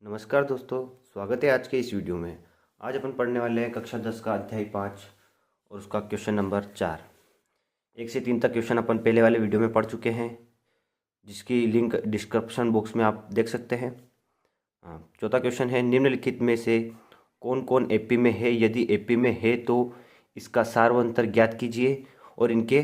नमस्कार दोस्तों, स्वागत है आज के इस वीडियो में। आज अपन पढ़ने वाले हैं कक्षा 10 का अध्याय 5 और उसका क्वेश्चन नंबर 4। 1 से 3 तक क्वेश्चन अपन पहले वाले वीडियो में पढ़ चुके हैं, जिसकी लिंक डिस्क्रिप्शन बॉक्स में आप देख सकते हैं। चौथा क्वेश्चन है, निम्नलिखित में से कौन कौन एपी में है? यदि एपी में है तो इसका सार्वंतर ज्ञात कीजिए और इनके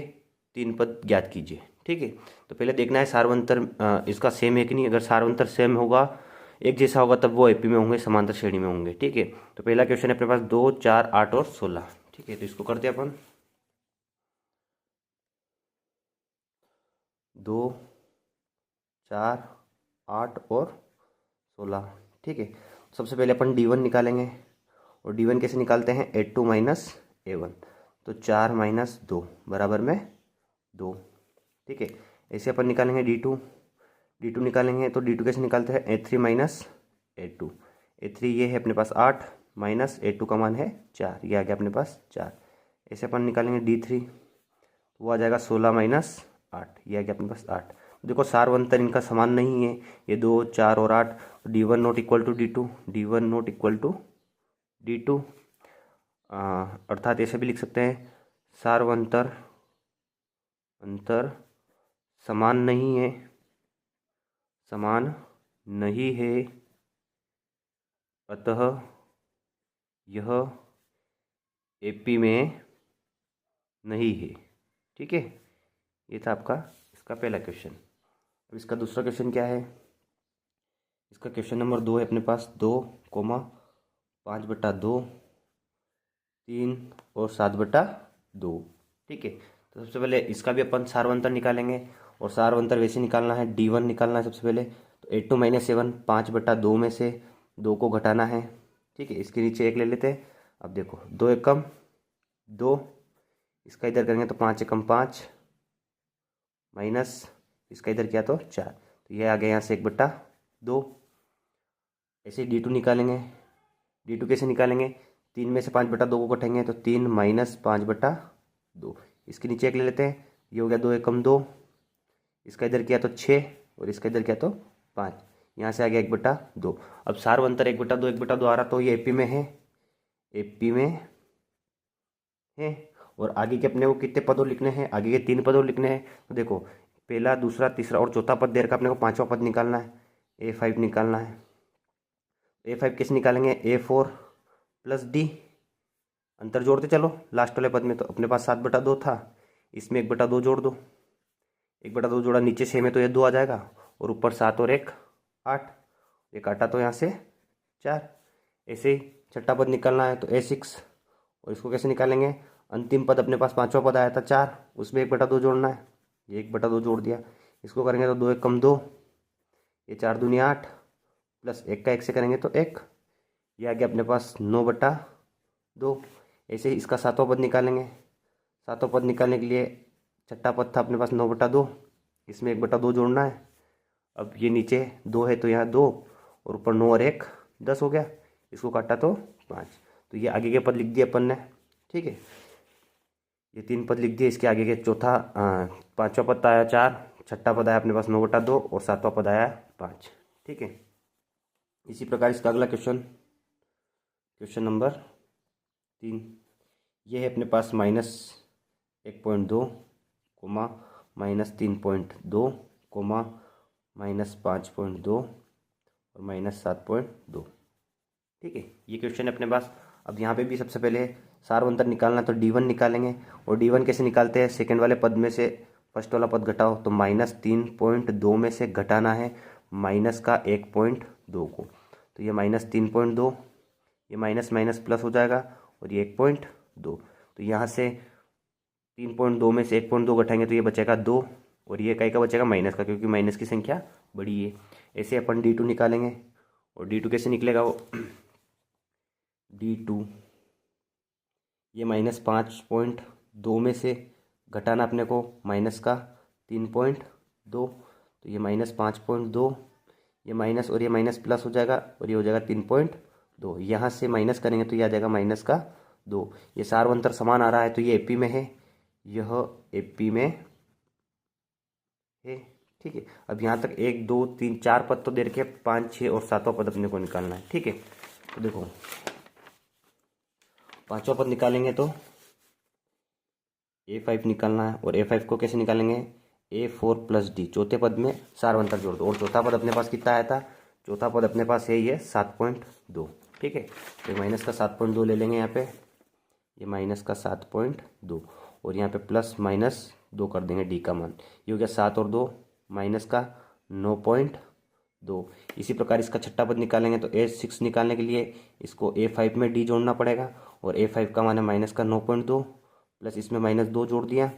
3 पद ज्ञात कीजिए। ठीक है, तो पहले देखना है सार्वंतर इसका सेम है कि नहीं। अगर सार्वंतर सेम होगा, एक जैसा होगा, तब वो एपी में होंगे, समांतर श्रेणी में होंगे। ठीक है, तो पहला क्वेश्चन है अपने पास 2, 4, 8 और 16। ठीक है, तो इसको करते हैं अपन 2, 4, 8 और 16। ठीक है, सबसे पहले अपन D1 निकालेंगे और D1 कैसे निकालते हैं? A2 माइनस A1, तो 4 माइनस 2 बराबर में 2। ठीक है, ऐसे अपन निकालेंगे D2 निकालेंगे तो D2 कैसे निकालते हैं? A3 minus A2। A3 ये है अपने पास 8 माइनस A2 का मान है 4, ये आ गया अपने पास 4। ऐसे अपन निकालेंगे D3, वो आ जाएगा 16 माइनस 8, ये आ गया अपने पास 8। तो देखो सार्वंतर इनका समान नहीं है, ये 2, 4 और 8। तो D1 not equal to D2, D1 not equal to D2। अर्थात ऐसे भी लिख सकते हैं, सार्वंतर अंतर समान नहीं है, अतः यह एपी में नहीं है। ठीक है, ये था आपका इसका पहला क्वेश्चन। अब इसका दूसरा क्वेश्चन क्या है? इसका क्वेश्चन नंबर 2 है अपने पास 2, 5/2, 3 और 7/2। ठीक है, तो सबसे पहले इसका भी अपन सार्वंतर निकालेंगे और सार्वंतर वैसे निकालना है, D1 निकालना है सबसे पहले। तो A2 माइनस A1, 5/2 में से 2 को घटाना है। ठीक है, इसके नीचे 1 ले लेते हैं। अब देखो 2 एकम 2, इसका इधर करेंगे तो 5 एकम 5 माइनस इसका इधर किया तो 4, तो ये आ गया यहाँ से 1/2। ऐसे D2 निकालेंगे। D2 कैसे निकालेंगे? 3 में से 5/2 को घटाएंगे तो 3 माइनस 5/2। इसके नीचे 1 ले लेते हैं, ये हो गया 2 एकम 2, इसका इधर किया तो 6 और इसका इधर किया तो 5, यहाँ से आ गया 1/2। अब सार्वंतर 1/2 आ रहा, तो ये एपी में है, और आगे के अपने को कितने पदों लिखने हैं? आगे के 3 पदों लिखने हैं। तो देखो पहला, दूसरा, तीसरा और चौथा पद दे रखा, अपने को 5वां पद निकालना है, A5 निकालना है। A5 कैसे निकालेंगे? A4 प्लस D, अंतर जोड़ते चलो लास्ट वाले पद में। तो अपने पास 7/2 था, इसमें 1/2 जोड़ दो, 1/2 जोड़ा, नीचे 6 में तो ये 2 आ जाएगा, और ऊपर 7 और 1 8, ये काटा तो यहाँ से 4। ऐसे ही छठा पद निकालना है तो A6, और इसको कैसे निकालेंगे? अंतिम पद अपने पास 5वां पद आया था 4, उसमें 1/2 जोड़ना है, ये 1/2 जोड़ दिया। इसको करेंगे तो 2 एकम 2, ये 4 दूनी 8 प्लस 1 का 1 से करेंगे तो 1, ये आ गया अपने पास 9/2। ऐसे ही इसका 7वां पद निकालेंगे। 7वां पद निकालने के लिए छठा पद था अपने पास 9/2, इसमें 1/2 जोड़ना है। अब ये नीचे 2 है तो यहाँ 2, और ऊपर 9 और 1 10 हो गया, इसको काटा तो 5। तो ये आगे के पद लिख दिए अपन ने। ठीक है, ये 3 पद लिख दिए, इसके आगे के चौथा 5वां पद आया 4, छठा पद आया अपने पास 9/2 और 7वां पद आया 5। ठीक है, इसी प्रकार इसका अगला क्वेश्चन नंबर 3, ये है अपने पास -1.2, -3.2, -5.2 और -7.2। ठीक है, ये क्वेश्चन है अपने पास। अब यहाँ पे भी सबसे पहले सार्वंतर निकालना, तो D1 निकालेंगे, और D1 कैसे निकालते हैं? सेकंड वाले पद में से फर्स्ट वाला पद घटाओ, तो -3.2 में से घटाना है माइनस का 1.2 को, तो ये -3.2, ये माइनस माइनस प्लस हो जाएगा, और ये 1.2। तो यहाँ से 3.2 में से 1.2 घटाएंगे तो ये बचेगा 2, और ये कई का बचेगा? माइनस का, क्योंकि माइनस की संख्या बड़ी है। ऐसे अपन D2 निकालेंगे, और D2 कैसे निकलेगा? वो D2 ये -5.2 में से घटाना अपने को माइनस का 3.2, तो ये -5.2, ये माइनस और ये माइनस प्लस हो जाएगा, और ये हो जाएगा 3.2। यहाँ से माइनस करेंगे तो ये आ जाएगा -2। ये सार्वंतर समान आ रहा है, तो ये एपी में है, यह एपी में है। ठीक है। अब यहाँ तक 1 2 3 4 पद तो दे रखे, 5 6 और 7वां पद अपने को निकालना है। ठीक है, तो देखो 5वां पद निकालेंगे तो A5 निकालना है, और A5 को कैसे निकालेंगे, A4 प्लस डी, चौथे पद में सार्वंतर जोड़ दो। और चौथा पद अपने पास कितना आया था, चौथा पद अपने पास है ये 7.2। ठीक है, तो माइनस का 7.2 ले लेंगे यहाँ पे, ये माइनस का 7.2, और यहाँ पे प्लस माइनस 2 कर देंगे डी का मान। ये हो गया 7 और 2 माइनस का 9.2। इसी प्रकार इसका छठा पद निकालेंगे तो A6 निकालने के लिए इसको A5 में डी जोड़ना पड़ेगा, और A5 का मान है माइनस का 9.2 प्लस इसमें माइनस 2 जोड़ दिया,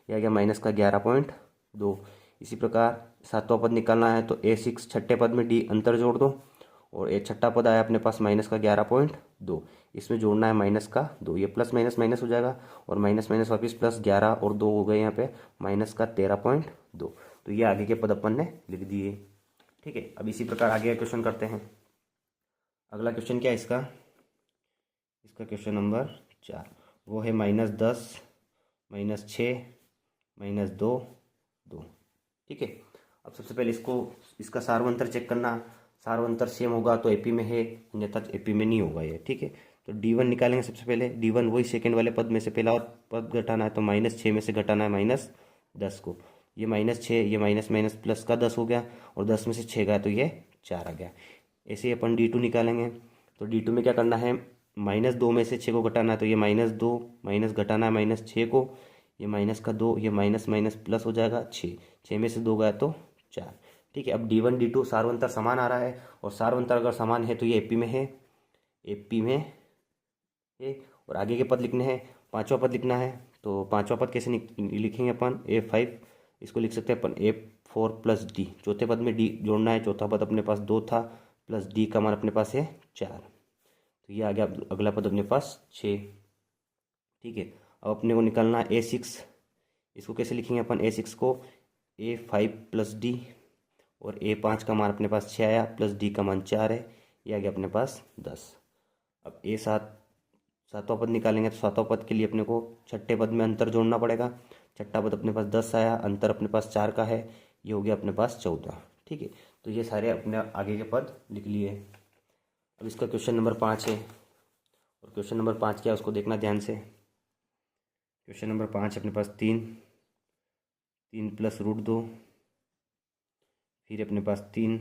यह आ गया माइनस का 11.2। इसी प्रकार सातवां पद निकालना है तो A6 छठे पद में डी अंतर जोड़ दो, और ये छठा पद आया अपने पास माइनस का 11.2, इसमें जोड़ना है माइनस का 2, ये प्लस माइनस माइनस हो जाएगा, और माइनस माइनस वापिस प्लस 11 और 2 हो गए यहाँ पे माइनस का 13.2। तो ये आगे के पद अपन ने लिख दिए। ठीक है, अब इसी प्रकार आगे का क्वेश्चन करते हैं। अगला क्वेश्चन क्या है इसका क्वेश्चन नंबर 4, वो है -10 -6 -2 2। ठीक है, अब सबसे पहले इसका सार्वंतर चेक करना। सार्वंतर सेम होगा तो एपी में है, अन्यथा एपी में नहीं होगा ये। ठीक है, तो D1 निकालेंगे सबसे पहले। D1 वही सेकेंड वाले पद में से पहला और पद घटाना है, तो -6 में से घटाना है -10 को। ये -6, ये माइनस माइनस प्लस का 10 हो गया, और 10 में से 6 गया तो ये 4 आ गया। ऐसे ही अपन D2 निकालेंगे, तो D2 में क्या करना है, -2 में से 6 को घटाना है, तो ये -2 माइनस घटाना है -6 को, ये माइनस का 2, ये माइनस माइनस प्लस हो जाएगा 6 में से 2 गया तो 4। ठीक है, अब D1 D2 सार्वंतर समान आ रहा है, और सार्वंतर अगर समान है तो ये एपी में है, एपी में है। और आगे के पद लिखने हैं, पांचवा पद लिखना है, तो पांचवा पद कैसे लिखेंगे अपन, A5 इसको लिख सकते हैं अपन A4 प्लस डी, चौथे पद में डी जोड़ना है, चौथा पद अपने पास 2 था, प्लस डी का मान अपने पास है 4, तो ये आ गया अगला पद अपने पास 6। ठीक है, अब अपने को निकालना है A6, इसको कैसे लिखेंगे अपन, A6 को A5 प्लस डी, और A5 का मान अपने पास 6 आया, प्लस डी का मान 4 है, ये आ गया अपने पास 10। अब A7 सातवां पद निकालेंगे, तो सातवां पद के लिए अपने को छठे पद में अंतर जोड़ना पड़ेगा। छठा पद अपने पास 10 आया, अंतर अपने पास 4 का है, ये हो गया अपने पास 14। ठीक है, तो ये सारे अपने आगे के पद लिख लिए। अब इसका क्वेश्चन नंबर 5 है, और क्वेश्चन नंबर 5 क्या है उसको देखना ध्यान से। क्वेश्चन नंबर 5 अपने पास 3 प्लस √2, फिर अपने पास 3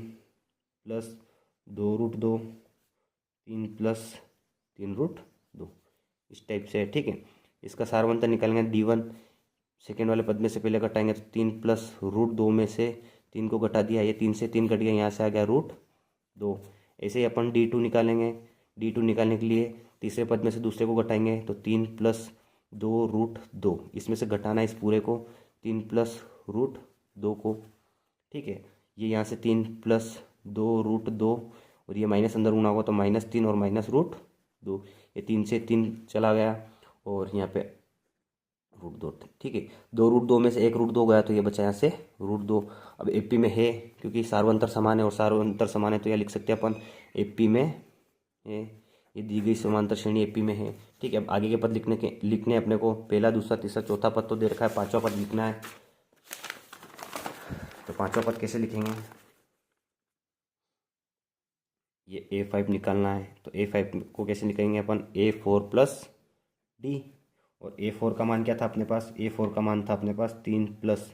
प्लस 2 √2, 3 प्लस 3 √2, इस टाइप से है। ठीक है, इसका सारवंतर निकालेंगे। D1 सेकेंड वाले पद में से पहले घटाएंगे, तो 3 प्लस √2 में से 3 को घटा दिया, ये 3 से 3 कट गया, यहाँ से आ गया √2। ऐसे ही अपन D2 निकालेंगे। D2 निकालने के लिए तीसरे पद में से दूसरे को घटाएंगे, तो 3 प्लस 2 √2, इसमें से घटाना है इस पूरे को, 3 प्लस √2 को। ठीक है, ये यहाँ से 3 प्लस 2 √2, और ये माइनस अंदर गुणा होगा तो -3 और -√2, ये 3 से 3 चला गया, और यहाँ पे √2। ठीक है, 2 √2 में से 1 √2 गया, तो ये बचा यहाँ से √2। अब एपी में है, क्योंकि सार्वंतर समान है, और सार्वंतर समान है तो यह लिख सकते हैं अपन एपी में है, ये दी गई समांतर श्रेणी एपी में है। ठीक है, अब आगे के पद लिखने अपने को, पहला दूसरा तीसरा चौथा पद तो दे रखा है, पांचवा पद लिखना है। तो पांचवा पद कैसे लिखेंगे, ये A5 निकालना है, तो A5 को कैसे निकालेंगे अपन, A4 प्लस डी, और A4 का मान क्या था अपने पास, A4 का मान था अपने पास 3 प्लस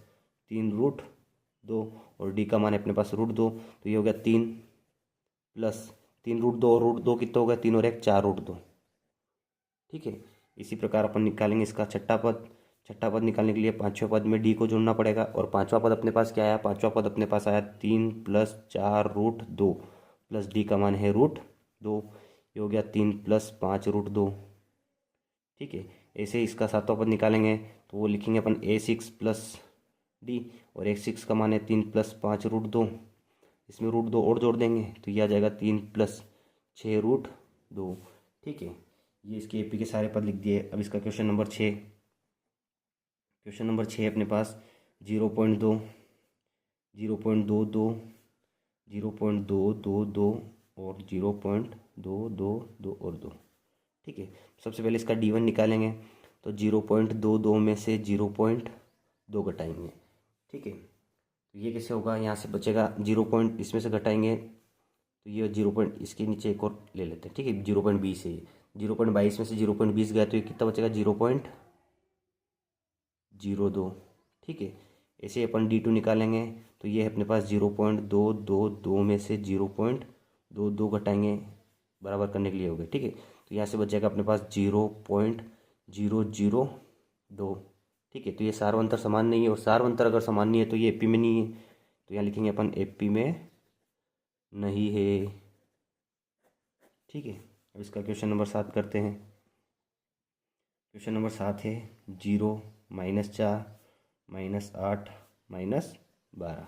3 √2, और डी का मान है अपने पास √2, तो ये हो गया 3 प्लस 3 √2, और √2 कितना हो गया, 3 और 1 4 √2। ठीक है, इसी प्रकार अपन निकालेंगे इसका छठा पद। छठा पद निकालने के लिए पांचवें पद में डी को जोड़ना पड़ेगा, और पांचवा पद अपने पास क्या आया, पांचवा पद अपने पास आया 3 प्लस 4 √2, प्लस डी का मान है √2, ये हो गया 3 प्लस 5 √2। ठीक है, ऐसे ही इसका सातवां पद निकालेंगे, तो वो लिखेंगे अपन A6 प्लस डी, और A6 का मान है 3 प्लस 5 √2, इसमें √2 और जोड़ देंगे, तो ये आ जाएगा 3 प्लस 6 √2। ठीक है, ये इसके एपी के सारे पद लिख दिए। अब इसका क्वेश्चन नंबर 6, क्वेश्चन नंबर 6 अपने पास 0.2 0.22 0.222 और 0.222 और 2। ठीक है, सबसे पहले इसका D1 निकालेंगे, तो 0.22 में से 0.2 घटाएंगे। ठीक है, तो ये कैसे होगा, यहाँ से बचेगा 0 पॉइंट, इसमें से घटाएंगे तो ये 0 पॉइंट, इसके नीचे एक और ले लेते हैं, ठीक है, 0.20 है, 0.22 में से 0.20 गया तो ये कितना बचेगा, 0.02, ठीक है। ऐसे अपन D2 निकालेंगे तो ये है अपने पास 0.222 में से 0.22 घटाएंगे बराबर करने के लिए हो गए, ठीक है। तो यहाँ से बचेगा अपने पास 0.002, ठीक है। तो ये सार्वंतर समान नहीं है, और सार्वंतर अगर समान नहीं है तो ये एपी में नहीं है, तो यहाँ लिखेंगे अपन एपी में नहीं है, ठीक है। अब इसका क्वेश्चन नंबर 7 करते हैं। क्वेश्चन नंबर 7 है 0 -4 -8 -12,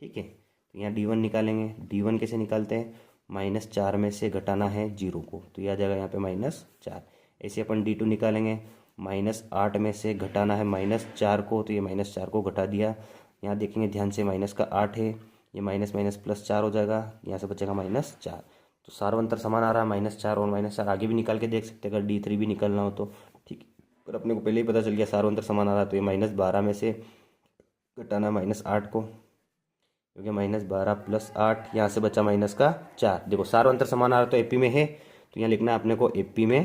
ठीक है। तो यहाँ D1 निकालेंगे, D1 कैसे निकालते हैं, -4 में से घटाना है 0 को, तो यह आ जाएगा यहाँ पे -4। ऐसे अपन D2 निकालेंगे, -8 में से घटाना है -4 को, तो ये -4 को घटा दिया। यहाँ देखेंगे ध्यान से माइनस का 8 है, ये माइनस माइनस प्लस 4 हो जाएगा, यहाँ से बचेगा -4। तो सार्वंतर समान आ रहा है, -4 और -4 आगे भी निकाल के देख सकते हैं अगर D3 भी निकलना हो तो, ठीक। पर अपने को पहले ही पता चल गया सार्वंतर समान आ रहा है, तो ये -12 में से घटाना -8 को, क्योंकि -12 + 8, यहाँ से बचा -4। देखो सार्वंतर समान आ रहा है तो एपी में है, तो यहाँ लिखना है अपने को एपी में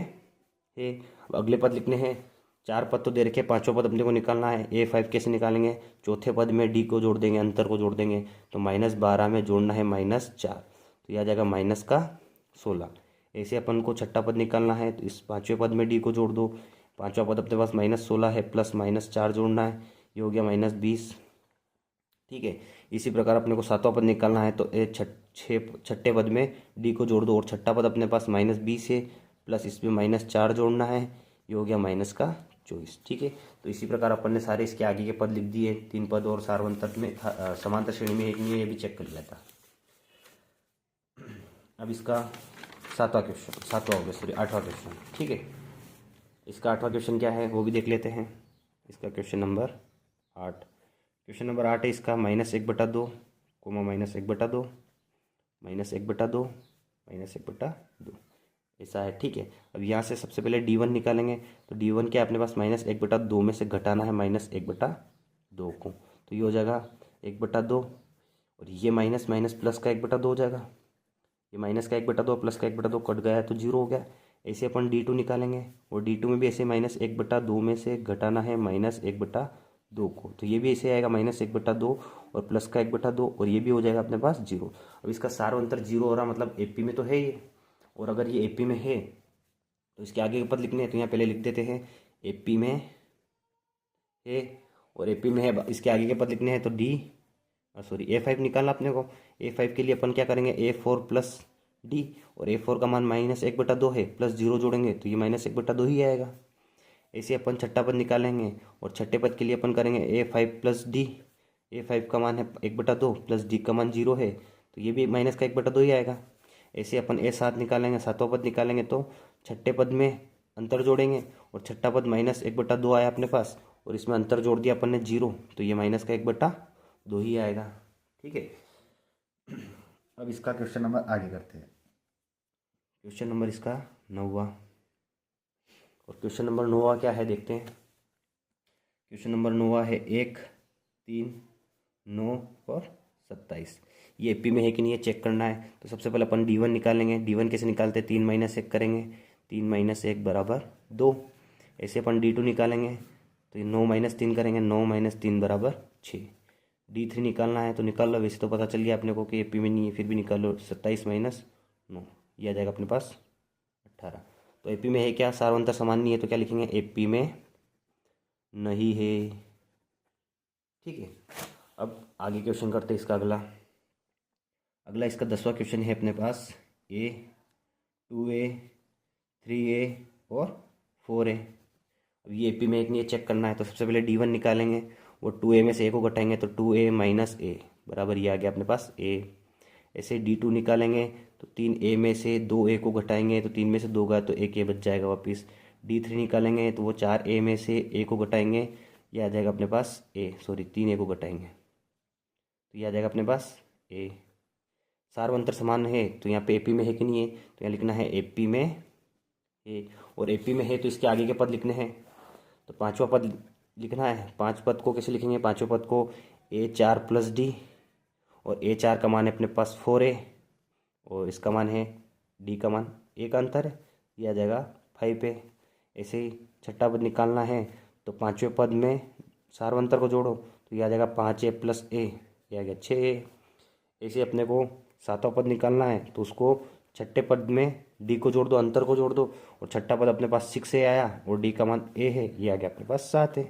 है। अब अगले पद लिखने हैं, 4 पद तो दे रखे, 5वां पद अपने को निकालना है। A5 कैसे निकालेंगे, चौथे पद में D को जोड़ देंगे, अंतर को जोड़ देंगे, तो -12 में जोड़ना है -4, तो यह आ जाएगा -16। ऐसे अपन को छठा पद निकालना है, तो इस 5वें पद में D को जोड़ दो, 5वां पद अपने पास -16 है, प्लस -4 जोड़ना है, ये हो गया -20, ठीक है। इसी प्रकार अपने को 7वां पद निकालना है, तो छठे पद में D को जोड़ दो, और छठा पद अपने पास -20 है, प्लस इसमें -4 जोड़ना है, ये हो गया -24, ठीक है। तो इसी प्रकार अपन ने सारे इसके आगे के पद लिख दिए, 3 पद, और सार्वंतर में समांतर श्रेणी में एक नहीं है, ये भी चेक कर लिया था। अब इसका 8वां क्वेश्चन, ठीक है। इसका 8वां क्वेश्चन क्या है वो भी देख लेते हैं। इसका क्वेश्चन नंबर 8 है इसका, -1/2 कोमा -1/2 -1/2 -1/2 ऐसा है, ठीक है। अब यहाँ से सबसे पहले D1 निकालेंगे, तो D1 क्या अपने पास -1/2 में से घटाना है -1/2 को, तो ये हो जाएगा 1/2, और ये माइनस माइनस प्लस का 1/2 हो जाएगा, ये माइनस का 1/2 प्लस का 1/2 कट गया है तो 0 हो गया। ऐसे अपन D2 निकालेंगे, और D2 में भी ऐसे -1/2 में से घटाना है -1/2 को, तो ये भी ऐसे आएगा -1/2 और प्लस का 1/2, और ये भी हो जाएगा अपने पास 0। अब इसका सार्वंतर 0 हो रहा, मतलब एपी में तो है ये, और अगर ये एपी में है तो इसके आगे के पद लिखने हैं, तो यहाँ पहले लिख देते हैं एपी में है, और एपी में है, इसके आगे के पद लिखने हैं, तो A5 निकालना अपने को। A5 के लिए अपन क्या करेंगे, A4 + D, और A4 का मान -1/2 है, प्लस 0 जोड़ेंगे तो ये -1/2 ही आएगा। ऐसे अपन छठा पद निकालेंगे, और छठे पद के लिए अपन करेंगे A5 + D, A5 का मान है 1/2 प्लस D का मान 0 है, तो ये भी माइनस का 1/2 ही आएगा। ऐसे अपन A7 निकालेंगे, 7वां पद निकालेंगे, तो छठे पद में अंतर जोड़ेंगे, और छठा पद -1/2 आया अपने पास, और इसमें अंतर जोड़ दिया अपन ने 0, तो ये माइनस का 1/2 ही आएगा, ठीक है। अब इसका क्वेश्चन नंबर आगे करते हैं। क्वेश्चन नंबर इसका 9वां, और क्वेश्चन नंबर 9वां क्या है देखते हैं। क्वेश्चन नंबर 9वां है 1, 3, 9 और 27। ये एपी में है कि नहीं, ये चेक करना है। तो सबसे पहले अपन D1 निकालेंगे। D1 कैसे निकालते हैं, 3 - 1 करेंगे, 3 - 1 = 2। ऐसे अपन D2 निकालेंगे, तो ये 9 - 3 करेंगे, 9 - 3 = 6। D3 निकालना है तो निकाल लो, वैसे तो पता चल गया अपने को कि एपी में नहीं है, फिर भी निकाल लो, 27 - 9, ये आ जाएगा अपने पास 18। तो एपी में है क्या, सार्वंतर समान नहीं है, तो क्या लिखेंगे, एपी में नहीं है, ठीक है। अब आगे क्वेश्चन करते हैं इसका अगला इसका 10वां क्वेश्चन है अपने पास, A, 2A, 3A और 4A। अब ये एपी में एक नहीं चेक करना है, तो सबसे पहले D1 निकालेंगे, और 2A में से A को घटाएंगे, तो 2A - A बराबर ये आ गया अपने पास A। ऐसे D2 निकालेंगे, तो 3A में से 2A को घटाएंगे, तो 3 में से 2 गया तो 1 A बच जाएगा वापिस। D3 निकालेंगे, तो वो 4A में से A को घटाएंगे, ये आ जाएगा अपने पास 3A को घटाएंगे, तो ये आ जाएगा अपने पास A। सार्वंतर समान है, तो यहाँ पे एपी में है कि नहीं है, तो यहाँ लिखना है एपी में है, और एपी में है तो इसके आगे के पद लिखने हैं। तो 5वां पद लिखना है। 5 पद को कैसे लिखेंगे, 5वें पद को A4 प्लस डी, और A4 का मान है अपने पास 4A, और इसका मान है डी का मान ए का अंतर है, ये आ जाएगा 5A। ऐसे ही छठा पद निकालना है तो पाँचवें पद में सार्वंतर को जोड़ो तो ये आ जाएगा 5A प्लस ए, ये आ गया 6A। ऐसे अपने को सातवां पद निकालना है तो उसको छठे पद में डी को जोड़ दो, अंतर को जोड़ दो, और छठा पद अपने पास 6A आया और डी का मान ए है, ये आ गया अपने पास 7A।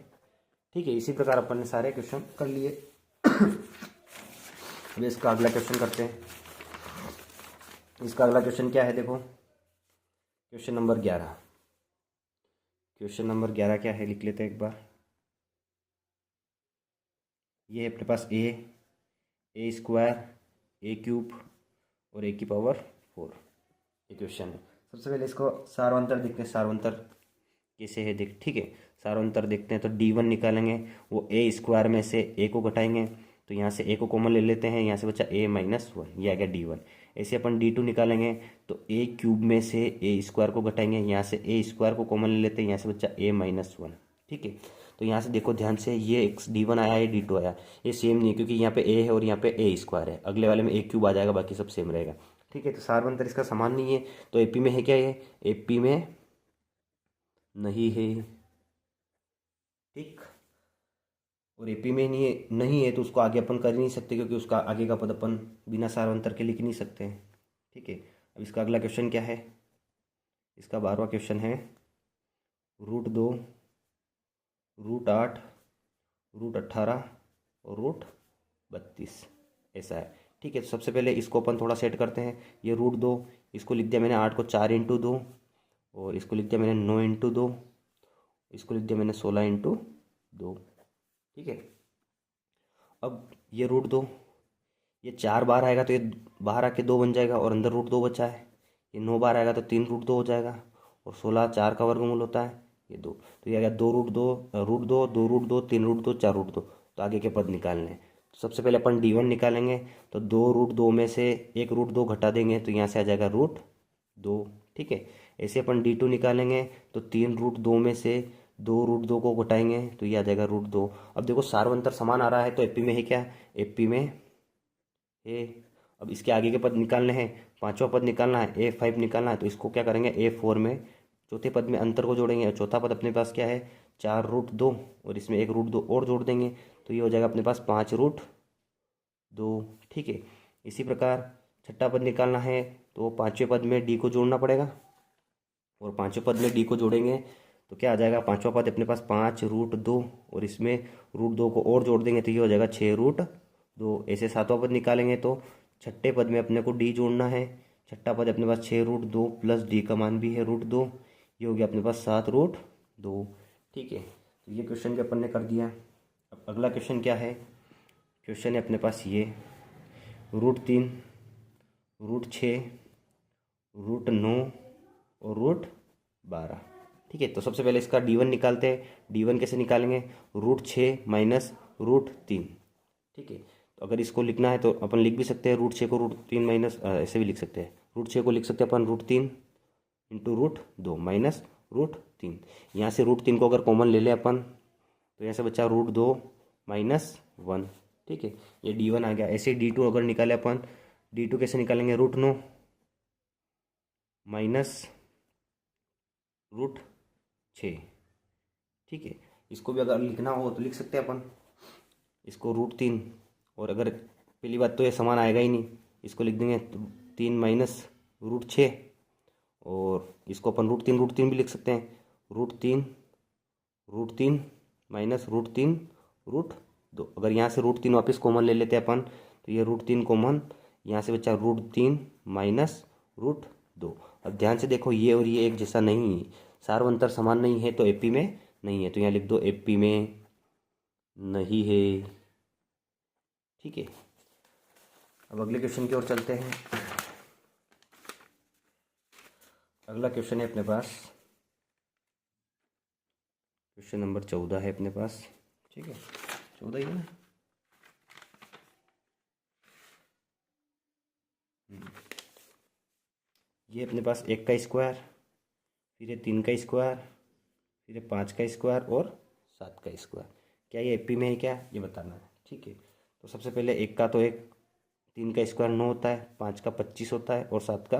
ठीक है, इसी प्रकार अपन ने सारे क्वेश्चन कर लिए। अब इसका अगला क्वेश्चन करते हैं। इसका अगला क्वेश्चन क्या है, देखो क्वेश्चन नंबर 11। क्वेश्चन नंबर 11 क्या है, लिख लेते हैं एक बार। ये है अपने पास ए स्क्वायर, ए क्यूब और ए की पावर 4, ये क्वेश्चन है। सबसे पहले इसको सार्वंतर देखते हैं, सार्वंतर कैसे है देख। ठीक है, सार्वंतर देखते हैं तो D1 निकालेंगे, वो ए स्क्वायर में से ए को घटाएंगे तो यहाँ से ए को कॉमन ले लेते हैं, यहाँ से बचा A-1, ये आ गया D1। ऐसे अपन D2 निकालेंगे तो ए क्यूब में से ए स्क्वायर को घटाएंगे, यहाँ से ए स्क्वायर को कॉमन ले लेते हैं, यहाँ से बचा A-1। ठीक है, तो यहाँ से देखो ध्यान से, ये D1 आया, ये D2 आया, ये सेम नहीं है क्योंकि यहाँ पे ए है और यहाँ पे ए स्क्वायर है। अगले वाले में ए क्यूब आ जाएगा, बाकी सब सेम रहेगा। ठीक है, तो सार्वंतर इसका समान नहीं है, तो एपी में है क्या, ये एपी में नहीं है। ठीक, और एपी में नहीं है तो उसको आगे अपन कर ही नहीं सकते क्योंकि उसका आगे का पद अपन बिना सार्वंतर के लिख नहीं सकते हैं। ठीक है, अब इसका अगला क्वेश्चन क्या है, इसका 12वां क्वेश्चन है √2, √8, √18 और √32, ऐसा है। ठीक है, तो सबसे पहले इसको अपन थोड़ा सेट करते हैं। ये √2, इसको लिख दिया मैंने 8 को 4 × 2, और इसको लिख दिया मैंने 9 × 2, इसको लिख दिया मैंने 16 × 2। ठीक है, अब ये √2, ये 4 बार आएगा तो ये बाहर आके 2 बन जाएगा, और अंदर √2 बचा है। ये 9 बार आएगा तो 3 √2 हो जाएगा, और 16 4 का वर्गमूल होता है ये 2, तो ये आ गया 2 √2, √2, 2 √2, 3 √2, 4 √2। तो आगे के पद निकालने हैं। तो सबसे पहले अपन D1 निकालेंगे तो 2 √2 में से 1 √2 घटा देंगे तो यहाँ से आ जाएगा √2। ठीक है, ऐसे अपन D2 निकालेंगे तो 3 √2 में से 2 √2 को घटाएंगे तो ये आ जाएगा √2। अब देखो सार्वंतर समान आ रहा है तो एपी में है क्या, एपी में ए। अब इसके आगे के पद निकालने हैं, पांचवा पद निकालना है, A5 निकालना है, तो इसको क्या करेंगे, A4 में चौथे पद में अंतर को जोड़ेंगे, और चौथा पद अपने पास क्या है 4 √2, और इसमें 1 √2 और जोड़ देंगे तो ये हो जाएगा अपने पास 5 √2। ठीक है, इसी प्रकार छठा पद निकालना है तो पांचवें पद में डी को जोड़ना पड़ेगा, और पांचवें पद में डी को जोड़ेंगे तो क्या आ जाएगा, पांचवा पद अपने पास 5 √2, और इसमें √2 को और जोड़ देंगे तो ये हो जाएगा 6 √2। ऐसे सातवां पद निकालेंगे तो छठे पद में अपने को डी जोड़ना है, छठा पद अपने पास 6 √2 प्लस डी का मान भी है √2, ये हो गया अपने पास 7 √2। ठीक है, तो ये क्वेश्चन भी अपन ने कर दिया। अब अगला क्वेश्चन क्या है, क्वेश्चन है अपने पास ये √3, √6, √9 और √12। ठीक है, तो सबसे पहले इसका D1 निकालते हैं। D1 कैसे निकालेंगे, √6 माइनस √3। ठीक है, तो अगर इसको लिखना है तो अपन लिख भी सकते हैं √6 को √3 माइनस, ऐसे भी लिख सकते हैं, √6 को लिख सकते हैं अपन √3 × √2 माइनस √3। यहाँ से √3 को अगर कॉमन ले लें अपन तो यहाँ से बचा √2 माइनस 1। ठीक है, ये D1 आ गया। ऐसे D2 अगर निकाले अपन, D2 कैसे निकालेंगे, √9 माइनस √6। ठीक है, इसको भी अगर लिखना हो तो लिख सकते हैं अपन इसको √3, और अगर पहली बात तो ये समान आएगा ही नहीं, इसको लिख देंगे 3 माइनस √6, और इसको अपन √3 भी लिख सकते हैं, √3 माइनस √3 अगर यहाँ से √3 वापस कॉमन ले लेते हैं अपन तो ये √3 कॉमन, यहाँ से बचा √3 माइनस √2। अब ध्यान से देखो, ये और ये एक जैसा नहीं है, सार्वंतर समान नहीं है तो एपी में नहीं है, तो यहाँ लिख दो एपी में नहीं है। ठीक है, अब अगले क्वेश्चन की ओर चलते हैं। अगला क्वेश्चन है अपने पास, क्वेश्चन नंबर 14 है अपने पास। ठीक है, 14 ही है ना। ये अपने पास 1 का स्क्वायर, फिर ये 3 का स्क्वायर, फिर ये 5 का स्क्वायर और 7 का स्क्वायर। क्या ये एपी में है क्या, ये बताना है। ठीक है, तो सबसे पहले एक का तो एक, 3 का स्क्वायर 9 होता है, 5 का 25 होता है और 7 का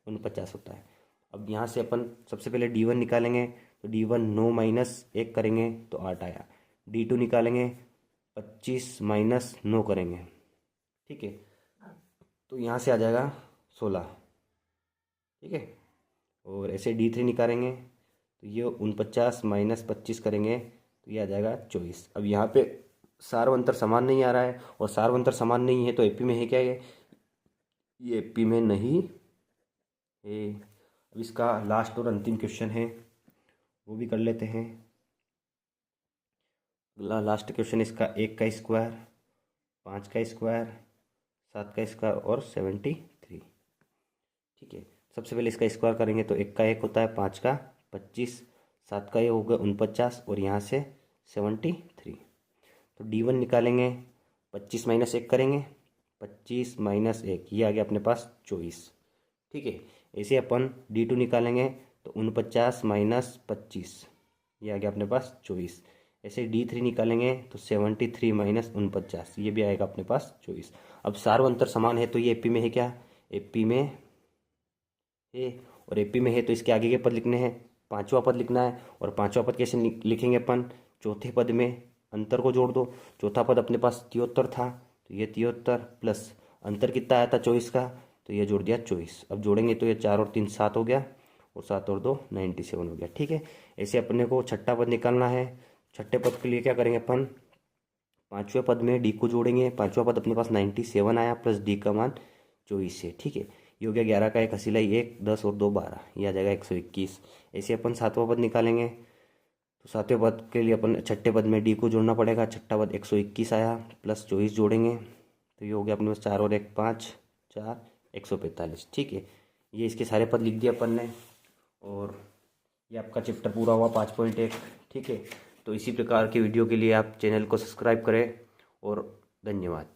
49 होता है। अब यहाँ से अपन सबसे पहले D1 निकालेंगे, तो D1 9 माइनस 1 करेंगे तो 8 आया। D2 निकालेंगे, 25 माइनस 9 करेंगे, ठीक है, तो यहाँ से आ जाएगा 16, ठीक है। और ऐसे D3 निकालेंगे तो ये 49 माइनस 25 करेंगे तो ये आ जाएगा 24। अब यहाँ पे सार्वंतर समान नहीं आ रहा है, और सार्वंतर समान नहीं है तो एपी में है क्या ये एपी में नहीं है। अब इसका लास्ट और अंतिम क्वेश्चन है, वो भी कर लेते हैं। लास्ट क्वेश्चन इसका 1 का स्क्वायर, 5 का स्क्वायर, 7 का स्क्वायर और 73, ठीक है। सबसे पहले इसका स्क्वायर करेंगे तो 1 का 1 होता है, 5 का 25, 7 का ये हो गया 49 और यहाँ से 73। तो D1 निकालेंगे, 25 माइनस 1 करेंगे, 25 माइनस 1 ये आ गया अपने पास 24, ठीक है। ऐसे अपन D2 निकालेंगे तो 49 माइनस 25 ये आ गया अपने पास 24। ऐसे D3 निकालेंगे तो 73 माइनस 49 ये भी आएगा अपने पास 24। अब सार्वंतर समान है तो ये एपी में है क्या, एपी में है, और एपी में है तो इसके आगे के पद लिखने हैं, पांचवा पद लिखना है। और पांचवा पद कैसे लिखेंगे अपन, चौथे पद में अंतर को जोड़ दो। चौथा पद अपने पास 73 था तो ये 73 प्लस अंतर कितना आया था 24 का, तो ये जोड़ दिया 24। अब जोड़ेंगे तो ये 4 और 3 7 हो गया, और 7 और 2 97 हो गया, ठीक है। ऐसे अपने को छठा पद निकालना है। छठे पद के लिए क्या करेंगे अपन, पांचवें पद में डी को जोड़ेंगे। पांचवा पद अपने पास 97 आया प्लस डी का मान 24 है, ठीक है। ये हो गया 11 का 1 हसीलाई 1 10 और 2 12, ये आ जाएगा 121। ऐसे अपन सातवां पद निकालेंगे, तो सातवें पद के लिए अपन छठे पद में डी को जोड़ना पड़ेगा। छठा पद 121 आया प्लस 24 जोड़ेंगे तो ये हो गया अपने पास 4 और 1 5 4 145, ठीक है। ये इसके सारे पद लिख दिए अपन ने, और ये आपका चैप्टर पूरा हुआ 5.1, ठीक है। तो इसी प्रकार की वीडियो के लिए आप चैनल को सब्सक्राइब करें, और धन्यवाद।